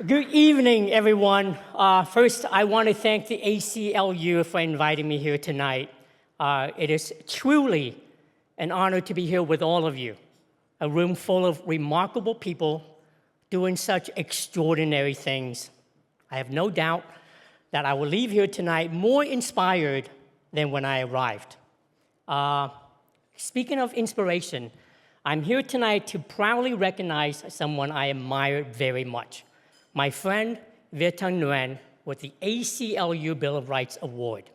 Good evening, everyone. First, I want to thank the ACLU for inviting me here tonight. It is truly an honor to be here with all of you, a room full of remarkable people doing such extraordinary things. I have no doubt that I will leave here tonight more inspired than when I arrived. Speaking of inspiration, I'm here tonight to proudly recognize someone I admire very much. My friend, Viet Nguyen, with the ACLU Bill of Rights Award.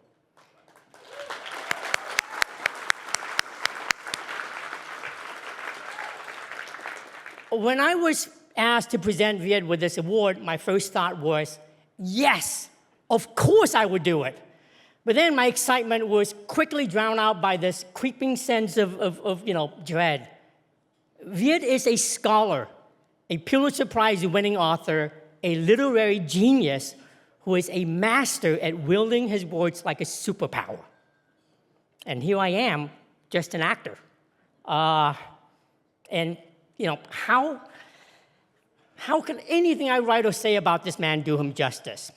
When I was asked to present Viet with this award, my first thought was, yes, of course I would do it. But then my excitement was quickly drowned out by this creeping sense of dread. Viet is a scholar, a Pulitzer Prize-winning author, a literary genius who is a master at wielding his words like a superpower. And here I am, just an actor. How can anything I write or say about this man do him justice?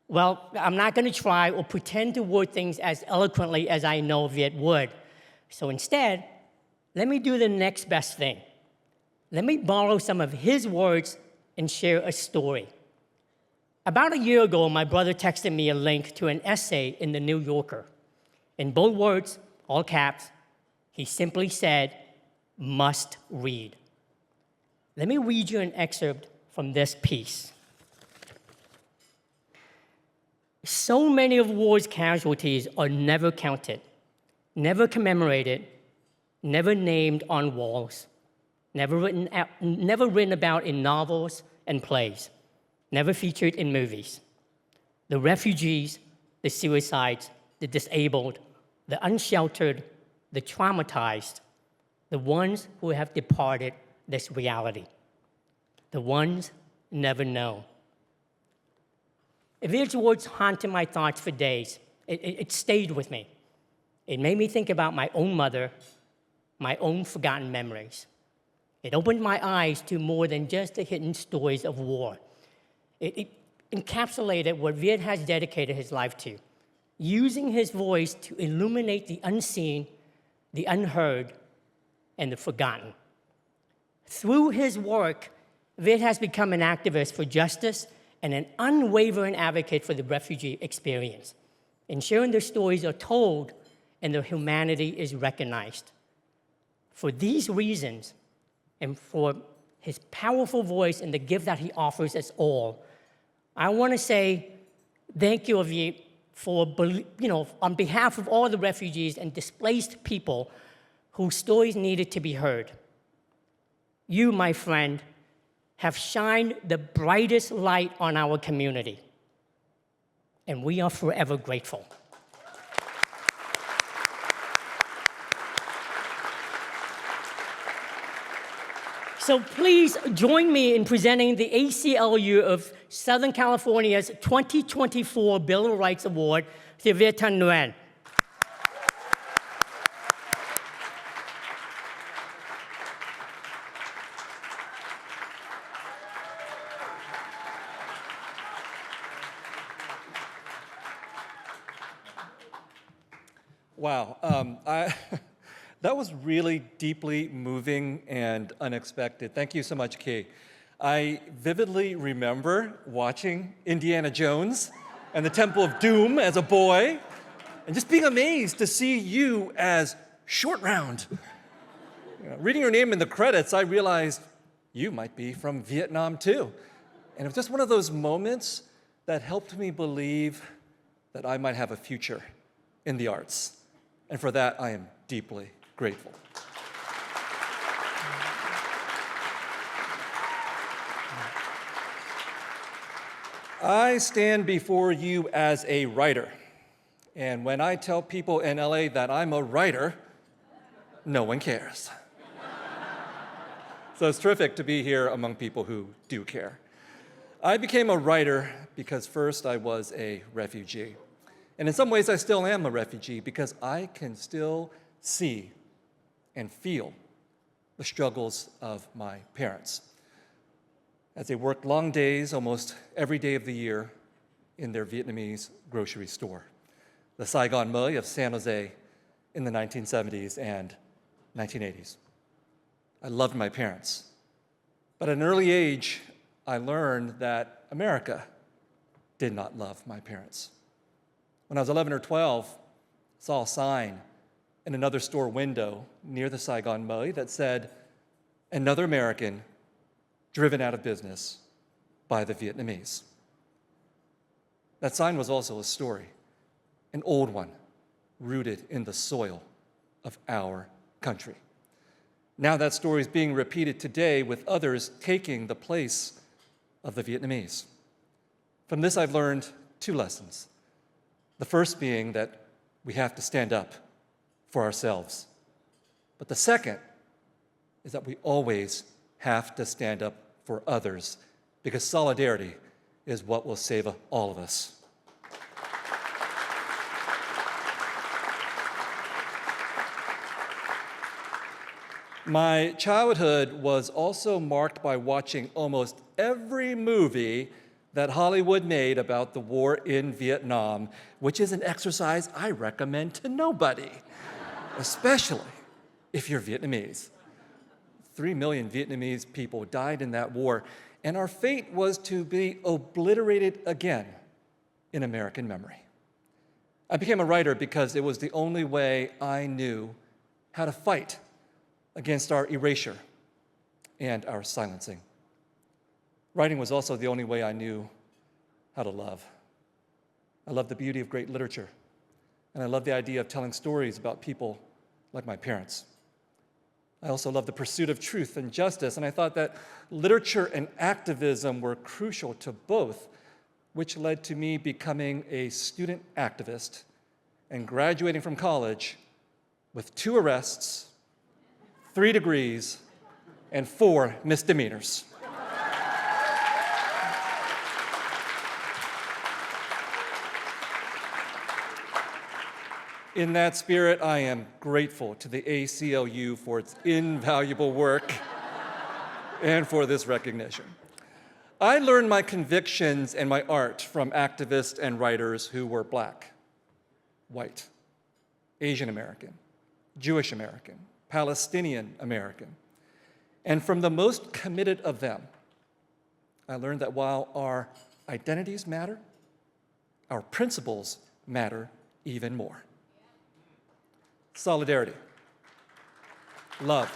Well, I'm not going to try or pretend to word things as eloquently as I know Viet would. So instead, let me do the next best thing. Let me borrow some of his words and share a story. About a year ago, my brother texted me a link to an essay in the New Yorker. In bold words, all caps, he simply said, "must read." Let me read you an excerpt from this piece. So many of war's casualties are never counted, never commemorated, never named on walls, never written about in novels and plays, never featured in movies. The refugees, the suicides, the disabled, the unsheltered, the traumatized, the ones who have departed this reality, the ones never known. Viet's words haunted my thoughts for days. It stayed with me. It made me think about my own mother, my own forgotten memories. It opened my eyes to more than just the hidden stories of war. It encapsulated what Viet has dedicated his life to, using his voice to illuminate the unseen, the unheard, and the forgotten. Through his work, Viet has become an activist for justice and an unwavering advocate for the refugee experience, ensuring their stories are told and their humanity is recognized. For these reasons, and for his powerful voice and the gift that he offers us all, I want to say thank you, Viet, for, on behalf of all the refugees and displaced people whose stories needed to be heard. You, my friend, have shined the brightest light on our community, and we are forever grateful. So please join me in presenting the ACLU of Southern California's 2024 Bill of Rights Award to Viet Nguyen. Wow, that was really deeply moving and unexpected. Thank you so much, Kay. I vividly remember watching Indiana Jones and the Temple of Doom as a boy, and just being amazed to see you as Short Round. Reading your name in the credits, I realized you might be from Vietnam too. And it was just one of those moments that helped me believe that I might have a future in the arts. And for that, I am deeply grateful. I stand before you as a writer. And when I tell people in LA that I'm a writer, no one cares. So it's terrific to be here among people who do care. I became a writer because first I was a refugee. And in some ways, I still am a refugee because I can still see and feel the struggles of my parents. as they worked long days almost every day of the year in their Vietnamese grocery store, the Saigon Mui of San Jose in the 1970s and 1980s. I loved my parents, but at an early age, I learned that America did not love my parents. When I was 11 or 12, I saw a sign in another store window near the Saigon Mui that said, "Another American driven out of business by the Vietnamese." That sign was also a story, an old one, rooted in the soil of our country. Now that story is being repeated today with others taking the place of the Vietnamese. From this, I've learned two lessons. The first being that we have to stand up for ourselves. But the second is that we always have to stand up for others, because solidarity is what will save all of us. My childhood was also marked by watching almost every movie that Hollywood made about the war in Vietnam, which is an exercise I recommend to nobody, especially if you're Vietnamese. 3 million Vietnamese people died in that war, and our fate was to be obliterated again in American memory. I became a writer because it was the only way I knew how to fight against our erasure and our silencing. Writing was also the only way I knew how to love. I love the beauty of great literature, and I love the idea of telling stories about people like my parents. I also love the pursuit of truth and justice, and I thought that literature and activism were crucial to both, which led to me becoming a student activist and graduating from college with 2 arrests, 3 degrees, and 4 misdemeanors. In that spirit, I am grateful to the ACLU for its invaluable work and for this recognition. I learned my convictions and my art from activists and writers who were Black, white, Asian American, Jewish American, Palestinian American. And from the most committed of them, I learned that while our identities matter, our principles matter even more. Solidarity, love,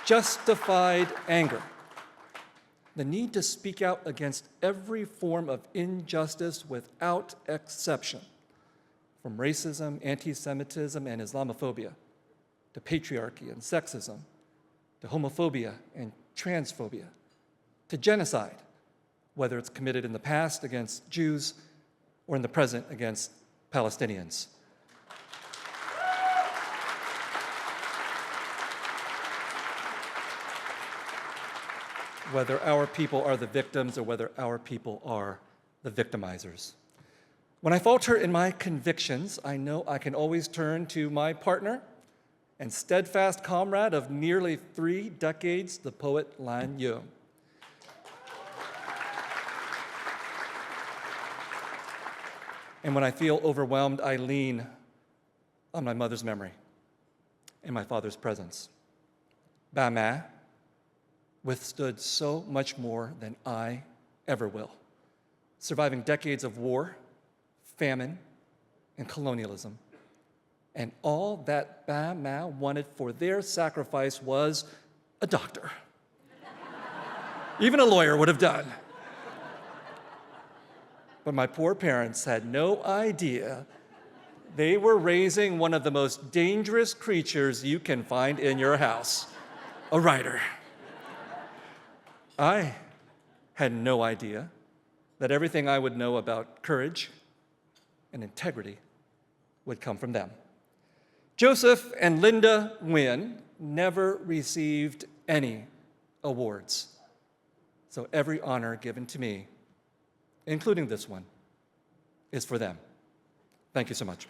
justified anger, the need to speak out against every form of injustice without exception, from racism, anti-Semitism, and Islamophobia, to patriarchy and sexism, to homophobia and transphobia, to genocide, whether it's committed in the past against Jews or in the present against Palestinians. Whether our people are the victims or whether our people are the victimizers. When I falter in my convictions, I know I can always turn to my partner and steadfast comrade of nearly 3 decades, the poet Lan Yu. And when I feel overwhelmed, I lean on my mother's memory and my father's presence. Ba Ma withstood so much more than I ever will, surviving decades of war, famine, and colonialism. And all that Ba Ma wanted for their sacrifice was a doctor. Even a lawyer would have done. But my poor parents had no idea they were raising one of the most dangerous creatures you can find in your house, a writer. I had no idea that everything I would know about courage and integrity would come from them. Joseph and Linda Nguyen never received any awards. So every honor given to me, including this one, is for them. Thank you so much.